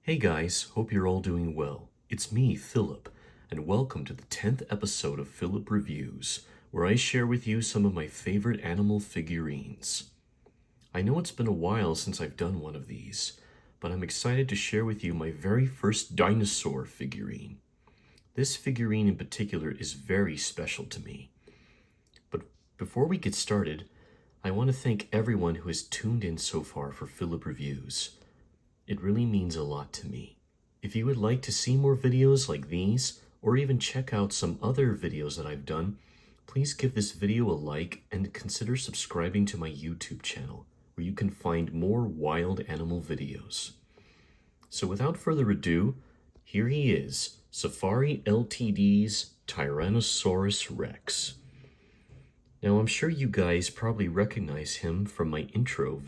Hey guys, hope you're all doing well. It's me, Philip, and welcome to the 10th episode of Phillip Reviews, where I share with you some of my favorite animal figurines. I know it's been a while since I've done one of these, but I'm excited to share with you my very first dinosaur figurine. This figurine in particular is very special to me. But before we get started, I want to thank everyone who has tuned in so far for Phillip Reviews. It really means a lot to me. If you would like to see more videos like these, or even check out some other videos that I've done, please give this video a like and consider subscribing to my YouTube channel, where you can find more wild animal videos. So without further ado, here he is, Safari Ltd's Tyrannosaurus Rex. Now I'm sure you guys probably recognize him from my intro.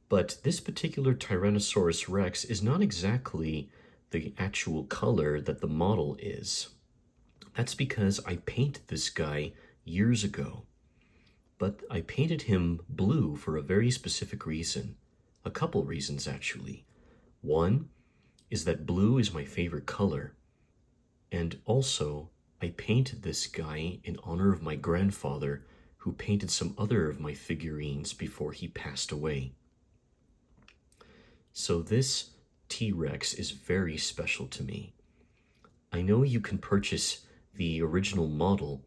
But this particular Tyrannosaurus Rex is not exactly the actual color that the model is. That's because I painted this guy years ago. But I painted him blue for a very specific reason. A couple reasons, actually. One is that blue is my favorite color. And also, I painted this guy in honor of my grandfather, who painted some other of my figurines before he passed away. So this T-Rex is very special to me. I know you can purchase the original model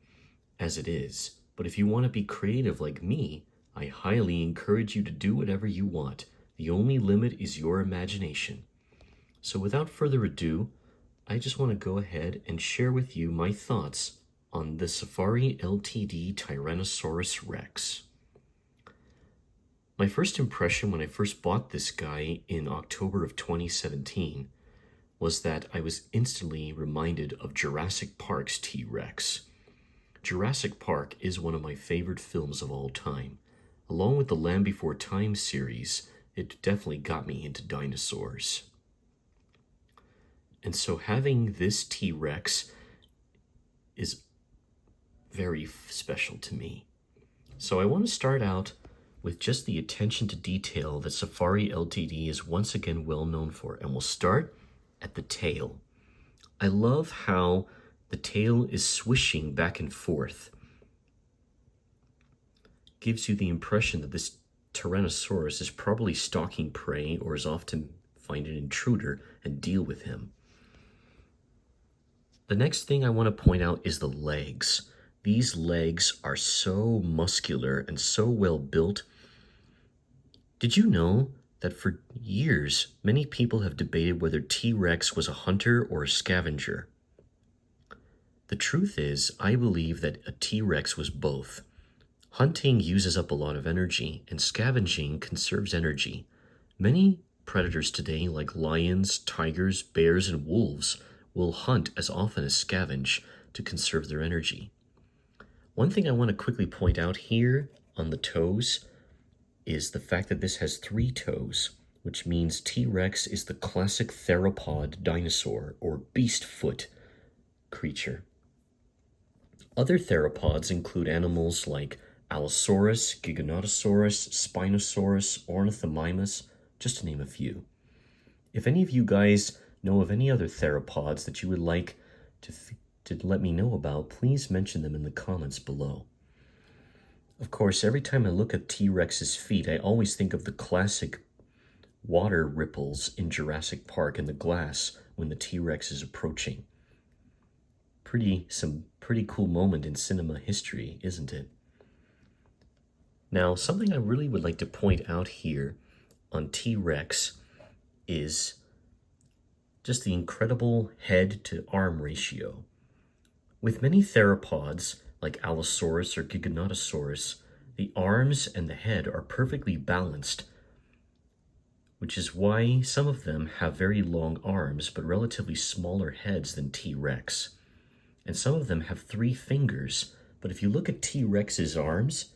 as it is, but if you want to be creative like me, I highly encourage you to do whatever you want. The only limit is your imagination. So without further ado, I just want to go ahead and share with you my thoughts on the Safari Ltd Tyrannosaurus Rex. My first impression when I first bought this guy in October of 2017 was that I was instantly reminded of Jurassic Park's T-Rex. Jurassic Park is one of my favorite films of all time. Along with the Land Before Time series, it definitely got me into dinosaurs. And so having this T-Rex is very special to me. So I want to start out with just the attention to detail that Safari Ltd is once again well known for, and we'll start at the tail. I love how the tail is swishing back and forth. Gives you the impression that this Tyrannosaurus is probably stalking prey or is off to find an intruder and deal with him. The next thing I want to point out is the legs. These legs are so muscular and so well built. Did you know that for years, many people have debated whether T-Rex was a hunter or a scavenger? The truth is, I believe that a T-Rex was both. Hunting uses up a lot of energy, and scavenging conserves energy. Many predators today, like lions, tigers, bears, and wolves, will hunt as often as scavenge to conserve their energy. One thing I want to quickly point out here on the toes is the fact that this has 3 toes, which means T-Rex is the classic theropod dinosaur or beast foot creature. Other theropods include animals like Allosaurus, Giganotosaurus, Spinosaurus, Ornithomimus, just to name a few. If any of you guys know of any other theropods that you would like to let me know about, please mention them in the comments below. Of course, every time I look at T-Rex's feet, I always think of the classic water ripples in Jurassic Park in the glass when the T-Rex is approaching. Some pretty cool moment in cinema history, isn't it? Now, something I really would like to point out here on T-Rex is just the incredible head-to-arm ratio. With many theropods, like Allosaurus or Giganotosaurus, the arms and the head are perfectly balanced, which is why some of them have very long arms but relatively smaller heads than T-Rex. And some of them have 3 fingers, but if you look at T-Rex's arms,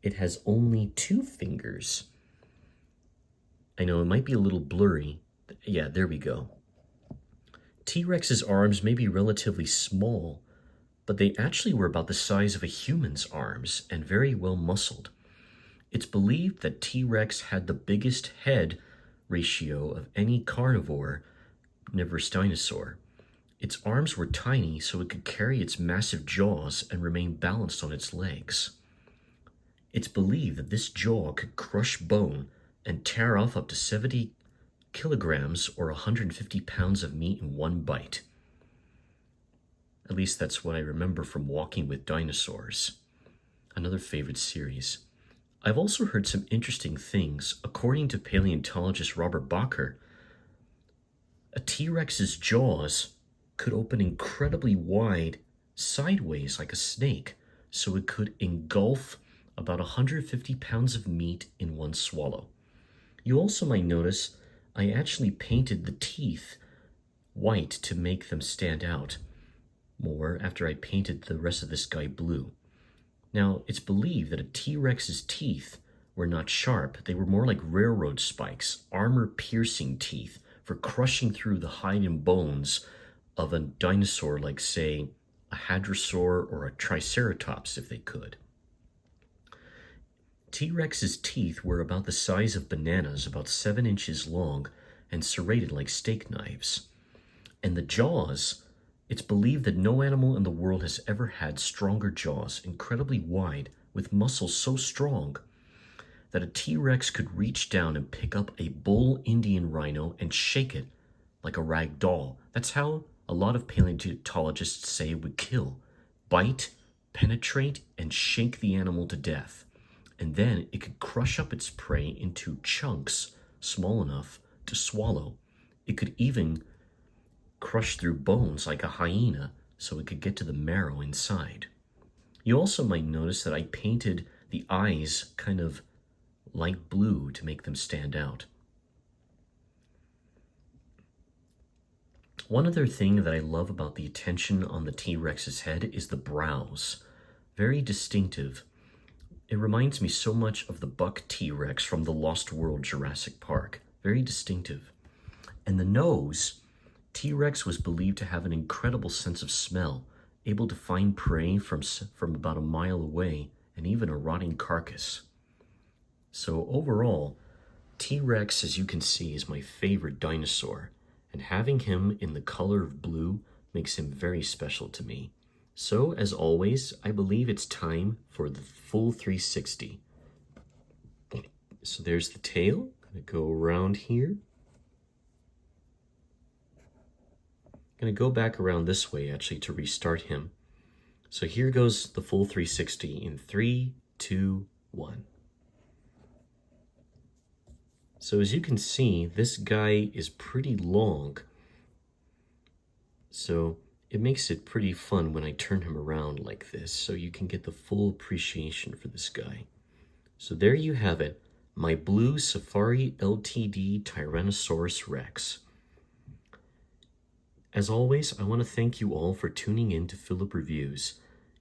it has only 2 fingers. I know it might be a little blurry. Yeah, there we go. T-Rex's arms may be relatively small, but they actually were about the size of a human's arms and very well muscled. It's believed that T-Rex had the biggest head ratio of any carnivore, omnivorous dinosaur. Its arms were tiny, so it could carry its massive jaws and remain balanced on its legs. It's believed that this jaw could crush bone and tear off up to 70 kilograms or 150 pounds of meat in one bite. At least that's what I remember from Walking with Dinosaurs, another favorite series. I've also heard some interesting things. According to paleontologist Robert Bacher, a T-Rex's jaws could open incredibly wide sideways like a snake, so it could engulf about 150 pounds of meat in one swallow. You also might notice I actually painted the teeth white to make them stand out more after I painted the rest of this guy blue. Now, it's believed that a T-Rex's teeth were not sharp. They were more like railroad spikes, armor-piercing teeth for crushing through the hide and bones of a dinosaur like, say, a hadrosaur or a triceratops if they could. T-Rex's teeth were about the size of bananas, about 7 inches long, and serrated like steak knives. And the jaws, it's believed that no animal in the world has ever had stronger jaws, incredibly wide, with muscles so strong that a T-Rex could reach down and pick up a bull Indian rhino and shake it like a rag doll. That's how a lot of paleontologists say it would kill. Bite, penetrate, and shake the animal to death. And then it could crush up its prey into chunks small enough to swallow. It could even crush through bones like a hyena so it could get to the marrow inside. You also might notice that I painted the eyes kind of light blue to make them stand out. One other thing that I love about the attention on the T-Rex's head is the brows. Very distinctive. It reminds me so much of the buck T-Rex from the Lost World Jurassic Park. Very distinctive. And the nose, T-Rex was believed to have an incredible sense of smell, able to find prey from about a mile away, and even a rotting carcass. So overall, T-Rex, as you can see, is my favorite dinosaur, and having him in the color of blue makes him very special to me. So, as always, I believe it's time for the full 360. So there's the tail. Gonna go around here. Gonna go back around this way, actually, to restart him. So here goes the full 360 in 3, 2, 1. So as you can see, this guy is pretty long. So it makes it pretty fun when I turn him around like this, so you can get the full appreciation for this guy. So there you have it, my blue Safari LTD Tyrannosaurus Rex. As always, I want to thank you all for tuning in to Phillip Reviews.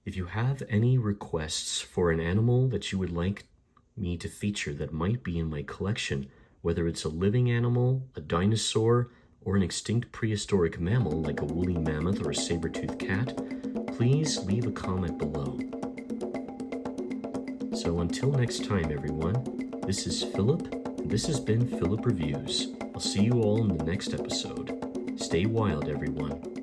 If you have any requests for an animal that you would like me to feature that might be in my collection, whether it's a living animal, a dinosaur, or an extinct prehistoric mammal like a woolly mammoth or a saber-toothed cat, please leave a comment below. So until next time, everyone, this is Phillip, and this has been Phillip Reviews. I'll see you all in the next episode. Stay wild, everyone.